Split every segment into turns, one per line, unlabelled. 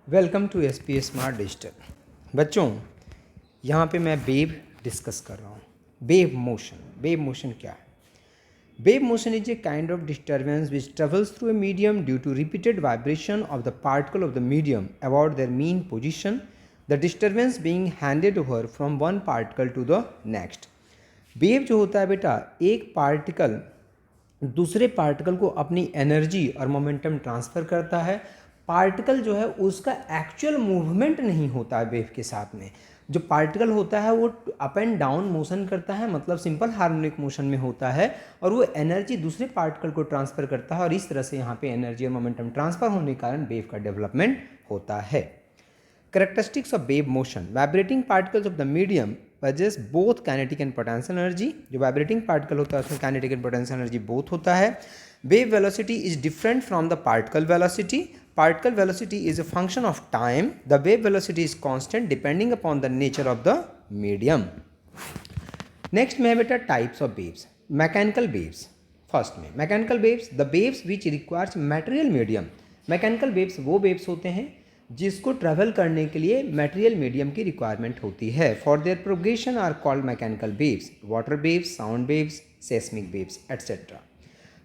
Welcome to S P smart digital. बच्चों, यहाँ पे मैं वेव डिस्कस कर रहा हूँ। वेव मोशन क्या है? Wave motion is a kind of disturbance which travels through a medium due to repeated vibration of the particle of the medium about their mean position, the disturbance being handed over from one particle to the next. Wave जो होता है बेटा, एक particle दूसरे particle को अपनी energy और momentum transfer करता है। पार्टिकल जो है उसका एक्चुअल मूवमेंट नहीं होता है वेव के साथ में। जो पार्टिकल होता है वो अप एंड डाउन मोशन करता है, मतलब सिंपल हार्मोनिक मोशन में होता है, और वो एनर्जी दूसरे पार्टिकल को ट्रांसफ़र करता है, और इस तरह से यहाँ पे एनर्जी और मोमेंटम ट्रांसफ़र होने के कारण वेव का डेवलपमेंट होता है। Characteristics of wave motion: vibrating particles of the medium possess both kinetic and potential energy। जो vibrating particle होता है उसमें kinetic and potential energy both होता है। Wave velocity is different from the particle velocity। Particle velocity is a function of time। The wave velocity is constant depending upon the nature of the medium। Next में है बेटा types of waves. Mechanical waves first में। Mechanical waves, the waves which requires material medium. Mechanical waves वो waves होते हैं जिसको travel करने के लिए मटेरियल मीडियम की रिक्वायरमेंट होती है। For their propagation are called mechanical waves, water waves, sound waves, seismic waves etcetera.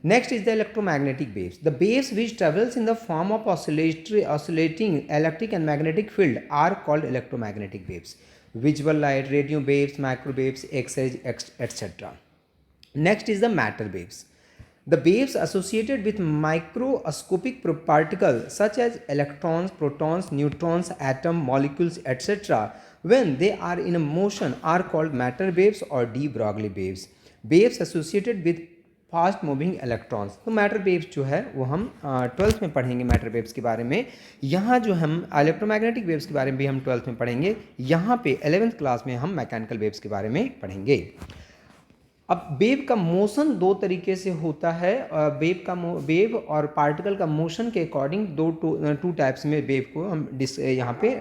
Next is the electromagnetic waves. The waves which travels in the form of oscillating electric and magnetic field are called electromagnetic waves. Visible light, radio waves, microwaves, X-rays, etc. Next is the matter waves. The waves associated with microscopic particles such as electrons, protons, neutrons, atom, molecules, etc. when they are in motion are called matter waves or de Broglie waves. Waves associated with fast moving electrons, तो matter waves जो है वो हम 12th में पढ़ेंगे matter waves के बारे में। यहाँ जो हम इलेक्ट्रोमैग्नेटिक वेव्स के बारे में भी हम 12th में पढ़ेंगे। यहाँ पे 11th क्लास में हम मैकेनिकल वेव्स के बारे में पढ़ेंगे। अब वेव का मोशन दो तरीके से होता है। वेव और पार्टिकल का मोशन के अकॉर्डिंग टू टाइप्स में वेव को हम यहाँ पे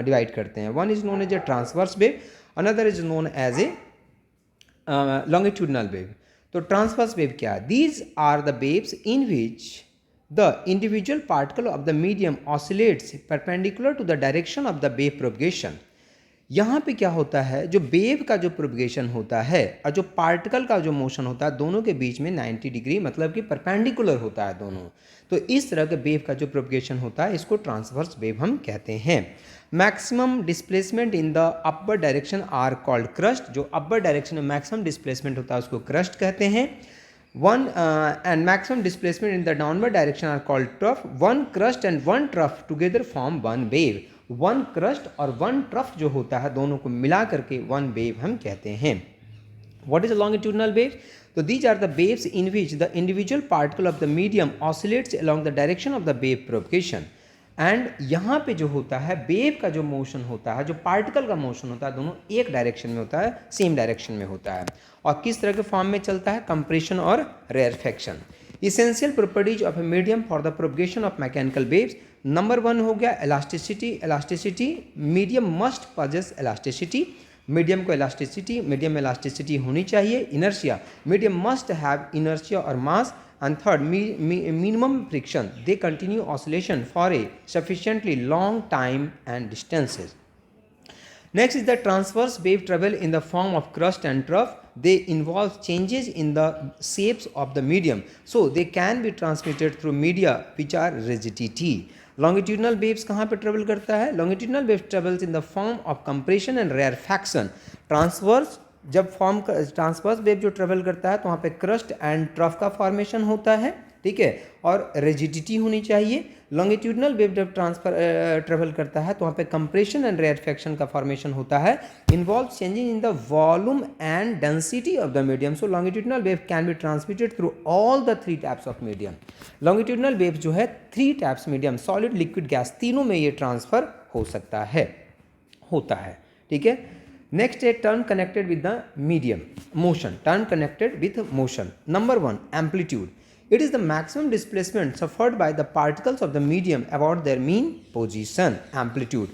डिवाइड करते हैं। One is known as a transverse wave, another is known as a longitudinal wave. तो ट्रांसवर्स वेव क्या है? These are the waves in which the individual particle of the medium oscillates perpendicular to the direction of the wave propagation. यहाँ पे क्या होता है, जो wave का जो प्रोपगेशन होता है और जो पार्टिकल का जो मोशन होता है दोनों के बीच में 90 डिग्री मतलब कि परपेंडिकुलर होता है दोनों। तो इस तरह के वेव का जो प्रोपगेशन होता है इसको ट्रांसवर्स वेव हम कहते हैं। Maximum displacement in the upper direction are called crest. जो अपर डायरेक्शन में मैक्सिमम डिस्प्लेसमेंट होता है उसको क्रस्ट कहते हैं। One and maximum displacement in the downward direction are called trough. One crest and one trough together form one wave. One crest और one trough जो होता है दोनों को मिला करके वन वेव हम कहते हैं। What is a longitudinal wave? So these are the waves in which the individual particle of the medium oscillates along the direction of the wave propagation. And यहाँ पे जो होता है वेव का जो मोशन होता है, जो पार्टिकल का मोशन होता है, दोनों एक डायरेक्शन में होता है, सेम डायरेक्शन में होता है। और किस तरह के फॉर्म में चलता है? कंप्रेशन और rarefaction. Essential properties of a medium for the propagation of mechanical waves. Number 1 हो गया elasticity. Elasticity, medium must possess elasticity. Medium को मीडियम में इलास्टिसिटी होनी चाहिए। Inertia, medium must have inertia और mass. And third, minimum friction. They continue oscillation for a sufficiently long time and distances. Next is the transverse wave travel in the form of crust and trough. They involve changes in the shapes of the medium, so they can be transmitted through media which are rigidity. Longitudinal waves कहाँ पे travel करता है? Longitudinal wave travels in the form of compression and rarefaction. Transverse जब transverse wave जो travel करता है तो वहाँ पे क्रस्ट एंड ट्रफ का फॉर्मेशन होता है, ठीक है, और रिजिडिटी होनी चाहिए। लॉन्गिट्यूडनल वेव जब ट्रेवल करता है तो वहाँ पे कंप्रेशन एंड रेयरफेक्शन का फॉर्मेशन होता है। Involve changing in the volume and density of the medium. So longitudinal wave can be transmitted through all the 3 types of medium. Longitudinal wave जो है 3 types medium, solid, liquid, gas, तीनों में ये transfer हो सकता है, होता है, ठीक है। Next है turn connected with the medium motion. Turn connected with motion. Number 1, amplitude. It is the maximum displacement suffered by the particles of the medium about their mean position. Amplitude.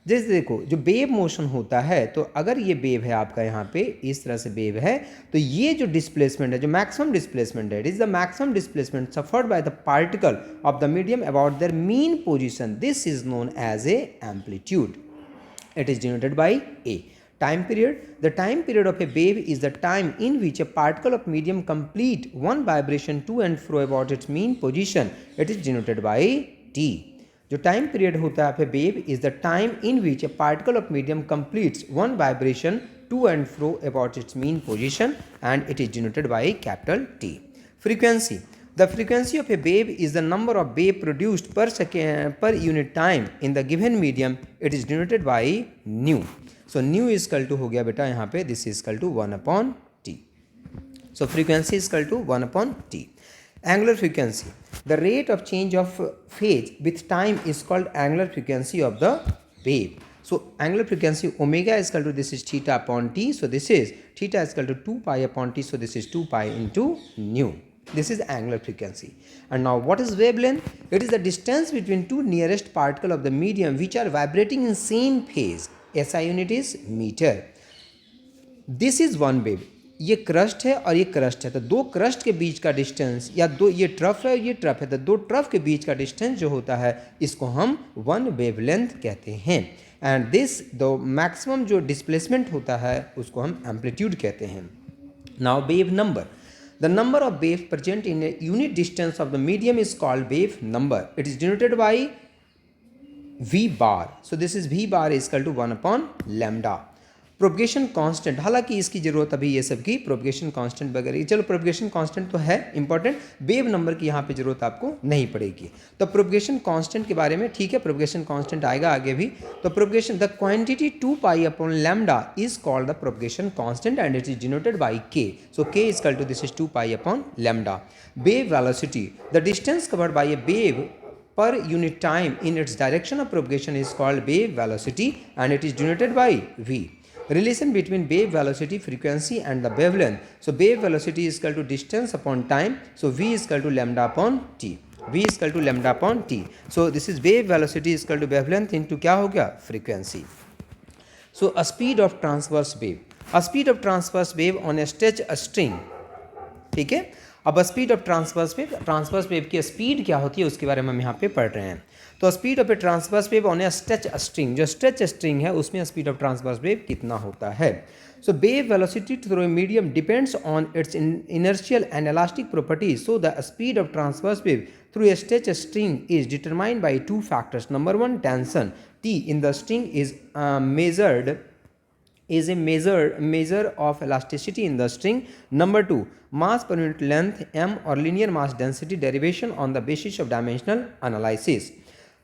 जैसे देखो जो वेव मोशन होता है, तो अगर ये wave है आपका यहाँ पे इस तरह से वेव है, तो ये जो डिस्प्लेसमेंट है, जो मैक्सिमम डिस्प्लेसमेंट है, it is the maximum displacement suffered by the particle of the medium about their mean position, this is known as a amplitude. It is denoted by A. Time period. The time period of a wave is the time in which a particle of medium complete one vibration to and fro about its mean position. It is denoted by T. जो time period होता है पे wave is the time in which a particle of medium completes one vibration to and fro about its mean position and it is denoted by capital T. Frequency. The frequency of a wave is the number of wave produced per second per unit time in the given medium. It is denoted by nu. So nu is equal to हो गया बेटा यहाँ पे this is equal to 1 upon t. So frequency is equal to 1 upon t. Angular frequency. The rate of change of phase with time is called angular frequency of the wave. So angular frequency omega is equal to this is theta upon t. So this is theta is equal to 2 pi upon t. So this is 2 pi into nu. This is angular frequency. And now what is wavelength? It is the distance between two nearest particle of the medium which are vibrating in same phase. SI unit is meter. This is one wave. ये crust है और ये crust है, तो दो crust के बीच का distance या दो, ये ट्रफ है और ये ट्रफ है, तो दो ट्रफ के बीच का डिस्टेंस जो होता है इसको हम वन वेवलेंथ कहते हैं. एंड दिस द मैक्सिमम जो डिस्प्लेसमेंट होता है उसको हम एम्पलीट्यूड कहते हैं. Now wave number. The number of waves present in a unit distance of the medium is called wave number. It is denoted by V bar. So this is V bar is equal to 1 upon lambda. Propagation constant, हालांकि इसकी जरूरत अभी ये सब की propagation constant वगैरह, चलो propagation constant तो है इंपॉर्टेंट, वेव नंबर की यहाँ पे जरूरत आपको नहीं पड़ेगी. तो प्रोपगेशन कांस्टेंट के बारे में ठीक है, प्रोपगेशन कांस्टेंट आएगा आगे भी. तो propagation the quantity 2 pi upon lambda is called the propagation constant and it is denoted by k. So k is equal to this is 2 pi upon lambda. Wave velocity. The distance covered by a wave per unit time in its direction of propagation is called wave velocity and it is denoted by V. Relation between wave velocity, frequency and the wavelength. So wave velocity is equal to distance upon time. So V is equal to lambda upon t. V is equal to lambda upon t. So this is wave velocity is equal to wavelength into क्या हो गया, frequency. So a speed of transverse wave. A speed of transverse wave on a stretch a string. ठीक है. अब speed of transverse wave की speed क्या होती है उसके बारे में हम यहाँ पे पढ़ रहे हैं. तो speed of a transverse wave on a stretch string, जो स्ट्रेच स्ट्रिंग है उसमें स्पीड ऑफ ट्रांसवर्स वेव कितना होता है. So wave velocity through a medium depends on its inertial and elastic properties. So the speed of transverse wave through a stretch string is determined by two factors. Number one, tension. T in the string is a measure of elasticity in the string. Number two, mass per unit length m or linear mass density derivation on the basis of dimensional analysis.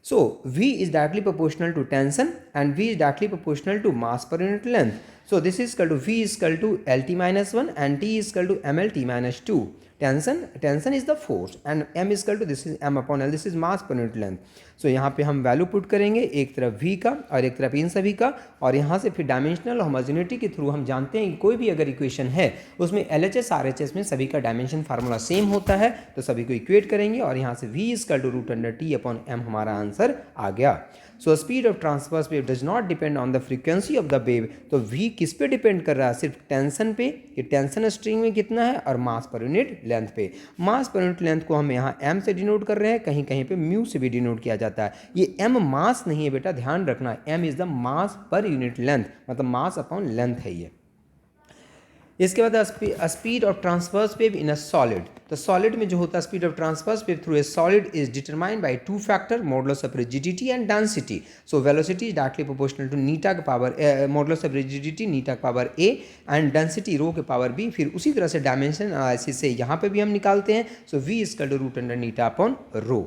So V is directly proportional to tension and V is directly proportional to mass per unit length. So this is equal to V is equal to LT minus 1 and T is equal to MLT minus 2. Tension is the force and m is equal to this is m upon l, this is mass per unit length. So यहाँ पे हम value put करेंगे एक तरफ v का और एक तरफ इन सभी का, और यहाँ से फिर डायमेंशनल होमोजेनिटी के थ्रू हम जानते हैं कि कोई भी अगर इक्वेशन है उसमें LHS RHS में सभी का डायमेंशन फार्मूला सेम होता है, तो सभी को इक्वेट करेंगे और यहाँ से v is equal to root under t upon m हमारा आंसर आ गया. So speed of transverse wave does not depend on the frequency of the wave. तो v किस पे डिपेंड कर रहा है, सिर्फ टेंशन पे, कि टेंशन स्ट्रिंग में कितना है, और मास पर यूनिट लेंथ पे. मास पर यूनिट लेंथ को हम यहाँ m से डिनोट कर रहे हैं, कहीं कहीं पे म्यू से भी डिनोट किया जाता है. ये m मास नहीं है बेटा, ध्यान रखना, m is the mass per unit length, मतलब मास अपॉन लेंथ है ये. इसके बाद speed of transverse wave in a solid. तो सॉलिड में जो होता है speed of transverse wave through a solid is determined by two factor, modulus of rigidity and density. So velocity is directly proportional to eta के power modulus of rigidity eta के power a and density rho के power b. फिर उसी तरह से dimension analysis से यहाँ पे भी हम निकालते हैं. So v is equal to root under eta upon rho.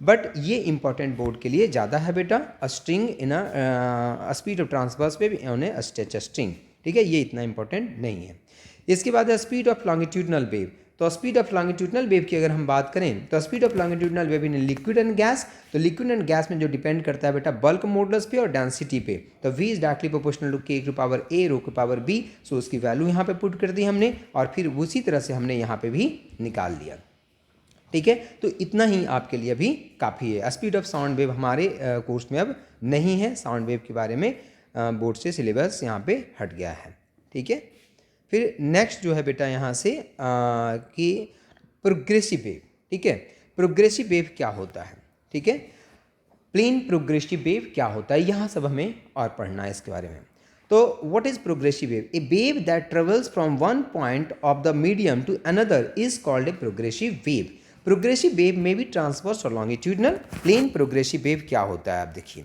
But ये इंपॉर्टेंट बोर्ड के लिए ज़्यादा है बेटा, a string in a speed of transverse wave on a stretch string. ठीक है, ये इतना इंपॉर्टेंट नहीं है. इसके बाद है स्पीड ऑफ लॉन्गिट्यूडनल वेव. तो स्पीड ऑफ लॉन्गिट्यूडनल वेव की अगर हम बात करें तो speed of longitudinal wave in liquid and gas. तो लिक्विड एंड गैस में जो डिपेंड करता है बेटा बल्क मॉडुलस पे और डेंसिटी पे. तो v is directly proportional to k to power a rho के पावर b. सो उसकी वैल्यू यहाँ पे पुट कर दी हमने और फिर उसी तरह से हमने यहाँ पे भी निकाल लिया. ठीक है, तो इतना ही आपके लिए अभी काफ़ी है। स्पीड ऑफ साउंड वेव हमारे कोर्स में अब नहीं है, साउंड वेव के बारे में बोर्ड से सिलेबस यहाँ पे हट गया है। ठीक है, फिर नेक्स्ट जो है बेटा यहाँ से कि प्रोग्रेसिव वेव। ठीक है, प्रोग्रेसिव वेव क्या होता है, ठीक है, प्लेन प्रोग्रेसिव वेव क्या होता है, यहाँ सब हमें और पढ़ना है इसके बारे में। तो what is progressive wave? A wave that travels from one point of the medium to another is called a progressive wave. Progressive wave में भी ट्रांसवर्स और लॉन्गिट्यूडनल। प्लेन प्रोग्रेसिव वेव क्या होता है, आप देखिए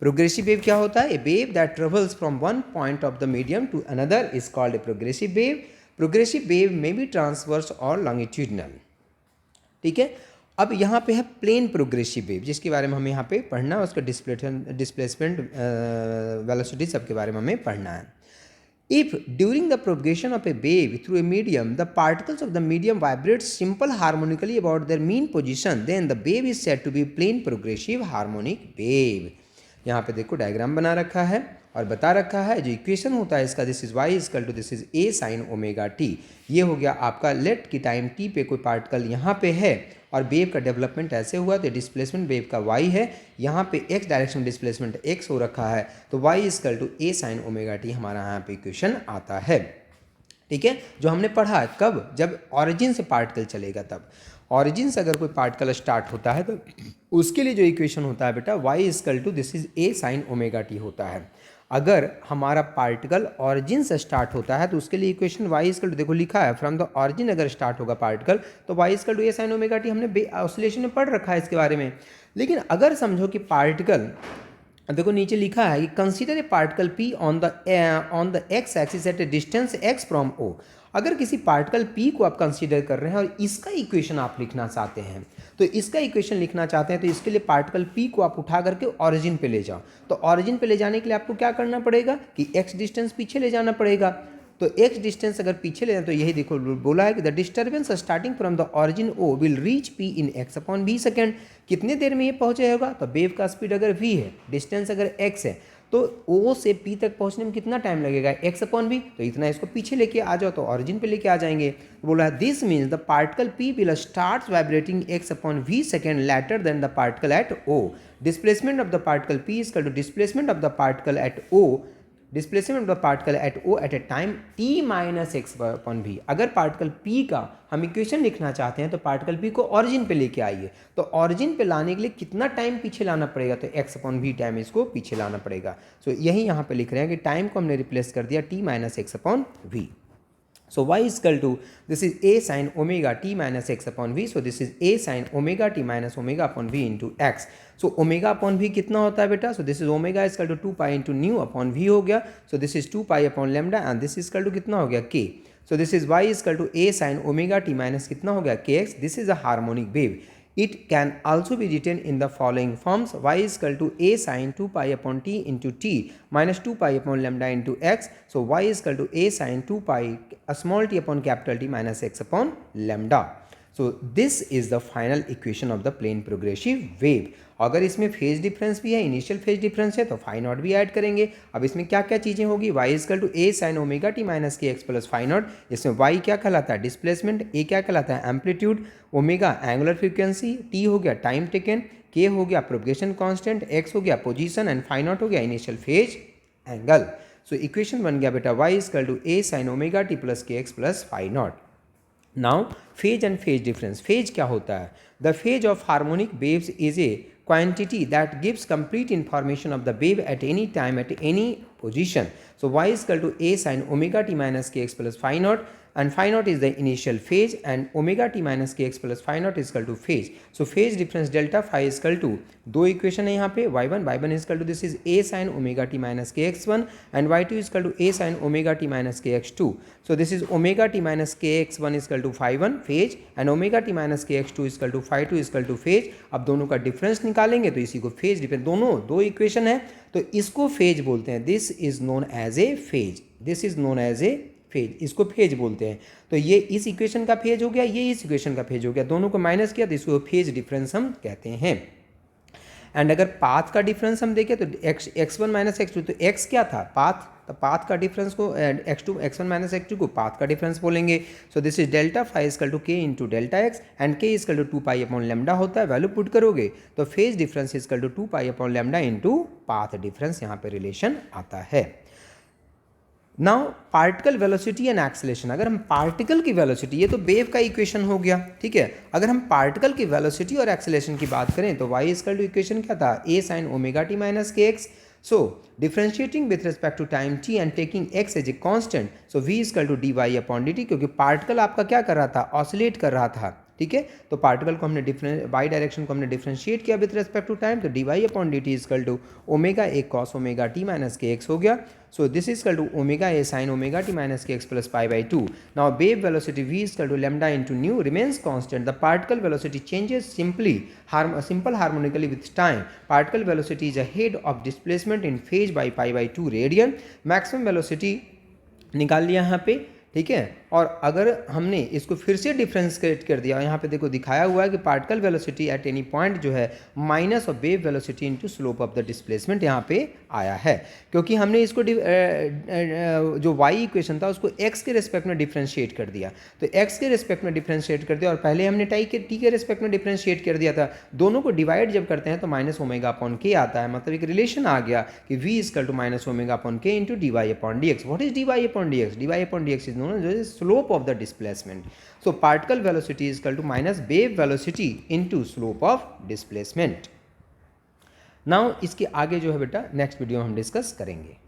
प्रोग्रेसिव वेव क्या होता है? A wave that travels from one point of the medium to another is called a progressive wave. Progressive wave में भी ट्रांसवर्स और लॉन्गिट्यूडनल। ठीक है, अब यहाँ पे है प्लेन प्रोग्रेसिव वेव, जिसके बारे में हमें यहाँ पे पढ़ना है, उसका डिस्प्लेसमेंट वेलोसिटी सबके बारे में हमें पढ़ना है। If during the propagation of a wave through a medium, the particles of the medium vibrate simple harmonically about their mean position, then the wave is said to be plane progressive harmonic wave. यहाँ पे देखो diagram बना रखा है और बता रखा है जो इक्वेशन होता है इसका, this is y equal to this is a sine omega t. ये हो गया आपका लेट की टाइम टी पे कोई पार्टिकल यहाँ पे है और वेव का डेवलपमेंट ऐसे हुआ तो डिस्प्लेसमेंट वेव का y है, यहाँ पे x डायरेक्शन डिस्प्लेसमेंट x हो रखा है, तो y is equal to a sine omega t हमारा यहाँ पे इक्वेशन आता है। ठीक है, जो हमने पढ़ा कब, जब ऑरिजिन से पार्टिकल चलेगा तब। ऑरिजिन से अगर कोई पार्टिकल स्टार्ट होता है तो उसके लिए जो इक्वेशन होता है बेटा y is equal to this is a sine omega t होता है। अगर हमारा पार्टिकल ऑरिजिन से स्टार्ट होता है तो उसके लिए इक्वेशन y इजकल टू, देखो लिखा है फ्रॉम द ऑरिजिन अगर स्टार्ट होगा पार्टिकल तो y is equal to a sine omega t, हमने ऑसिलेशन में पढ़ रखा है इसके बारे में। लेकिन अगर समझो कि पार्टिकल, देखो नीचे लिखा है कि consider a particle p on the x axis at A distance x from o। अगर किसी पार्टिकल p को आप कंसीडर कर रहे हैं और इसका इक्वेशन आप लिखना चाहते हैं, तो इसका इक्वेशन लिखना चाहते हैं तो इसके लिए पार्टिकल p को आप उठा करके ऑरिजिन पे ले जाओ। तो ऑरिजिन पे ले जाने के लिए आपको क्या करना पड़ेगा कि x डिस्टेंस पीछे ले जाना पड़ेगा। तो x डिस्टेंस अगर पीछे ले जाए तो यही देखो बोला है कि the disturbance starting from the origin o will reach p in x upon v second. कितने देर में ये पहुंचेगा? तो वेव का स्पीड अगर v है, डिस्टेंस अगर x है, तो o से p तक पहुंचने में कितना टाइम लगेगा? x upon v। तो इतना इसको पीछे लेके आ जाओ तो ऑरिजिन पे लेके आ जाएंगे। तो बोला है this means the particle p will start vibrating x upon v second later then the particle at o। Displacement of the particle p is equal to displacement of the particle at o, displacement of the particle at o at a time t minus x upon v। अगर particle p का हम equation लिखना चाहते हैं तो particle p को origin पे लेके आइए। तो ऑरिजिन पे लाने के लिए कितना टाइम पीछे लाना पड़ेगा? तो x अपॉन v टाइम इसको पीछे लाना पड़ेगा। सो यही यहाँ पे लिख रहे हैं कि टाइम को हमने रिप्लेस कर दिया t minus x upon v। So y is equal to this is a sin omega t minus x upon v. So this is a sin omega t minus omega upon v into x. So omega upon v कितना होता है बेटा? So this is omega is equal to 2 pi into nu upon v हो गया. So this is 2 pi upon lambda and this is equal to कितना हो गया? k. So this is y is equal to a sin omega t minus कितना हो गया? kx. This is a harmonic wave. It can also be written in the following forms: y is equal to a sin 2 pi upon t into t minus 2 pi upon lambda into x. So y is equal to a sin 2 pi small t upon capital T minus x upon lambda. So this is the final equation of the plane progressive wave. अगर इसमें phase difference भी है, initial phase difference है, तो phi not भी add करेंगे। अब इसमें क्या क्या चीज़ें होगी? y is equal to a sine omega t minus k x plus phi naught. इसमें y क्या कहलाता है? डिस्प्लेसमेंट, a क्या कहलाता है? Amplitude, omega angular frequency, t हो गया टाइम टेकन, k हो गया प्रोपगेशन कांस्टेंट, x हो गया पोजीशन एंड फाई नॉट हो गया initial phase angle. So equation बन गया बेटा y is equal to a sine omega t plus k x plus phi naught. Now phase and phase difference. Phase क्या होता है? The phase of harmonic waves is a quantity that gives complete information of the wave at any time at any position. So y is equal to a sin omega t minus kx plus phi naught, and phi naught is the initial phase and omega t minus kx plus phi naught is equal to phase. So phase difference delta phi is equal to, दो equation है यहाँ पे, y1 is equal to this is a sin omega t minus kx1 and y2 is equal to a sin omega t minus kx2. So this is omega t minus kx1 is equal to phi1 phase and omega t minus kx2 is equal to phi2 is equal to phase. अब दोनों का difference निकालेंगे तो इसी को phase difference, दोनों दो equation है तो इसको फेज बोलते हैं। This is known as a phase, this is known as a phase, इसको फेज बोलते हैं। तो ये इस इक्वेशन का फेज हो गया, ये इस इक्वेशन का फेज हो गया, दोनों को माइनस किया तो इसको फेज डिफरेंस हम कहते हैं। एंड अगर पाथ का डिफरेंस हम देखें तो x1 माइनस x2, तो x क्या था, पाथ, तो पाथ का डिफरेंस को x1 माइनस x2 को पाथ का डिफरेंस बोलेंगे. So this is delta phi equal to k into delta x and k equal to 2 pi upon lambda होता है. वैल्यू पुट करोगे तो phase difference equal to 2 pi upon lambda into path difference, यहाँ पे relation आता है. Now particle velocity and acceleration. अगर हम पार्टिकल की वेलोसिटी, ये तो वेव का इक्वेशन हो गया, ठीक है. अगर हम पार्टिकल की वेलोसिटी और एक्सेलेरेशन की बात करें तो y इजकल टू इक्वेशन क्या था, a sin omega t minus k x. So differentiating with respect to time t and taking x as a constant, so v is equal to d y upon d t, क्योंकि particle आपका क्या कर रहा था, oscillate कर रहा था, ठीक है. तो पार्टिकल को हमने वाई डायरेक्शन को हमने डिफ्रेंशिएट किया विथ रेस्पेक्ट टू टाइम, तो d y upon d t is equal to omega a cos omega t minus k x हो गया. So this is equal to omega a sine omega t minus k x plus pi by 2. Now wave velocity v is equal to lambda into nu remains constant. The particle velocity changes simple harmonically with time. Particle velocity is ahead of displacement in phase by pi by 2 radian. Maximum velocity निकाल लिया यहाँ पे, ठीक है. और अगर हमने इसको फिर से डिफ्रेंशिएट कर दिया, यहाँ पे देखो दिखाया हुआ है कि particle velocity at any point जो है minus of wave velocity into slope of the displacement यहाँ पे आया है, क्योंकि हमने इसको जो वाई इक्वेशन था उसको एक्स के रिस्पेक्ट में डिफ्रेंशिएट कर दिया. तो एक्स के रिस्पेक्ट में डिफ्रेंशिएट कर दिया और पहले हमने टी के रिस्पेक्ट में डिफ्रेंशिएट कर दिया था. दोनों को डिवाइड जब करते हैं तो माइनस ओमेगा अपॉन के आता है, मतलब एक रिलेशन आ गया कि v is equal to minus omega upon k into d y upon d x. What is d y upon d x? D y upon d x is known as slope of the displacement. So particle velocity is equal to minus wave velocity into slope of displacement. Now इसके आगे जो है बेटा next video में हम discuss करेंगे.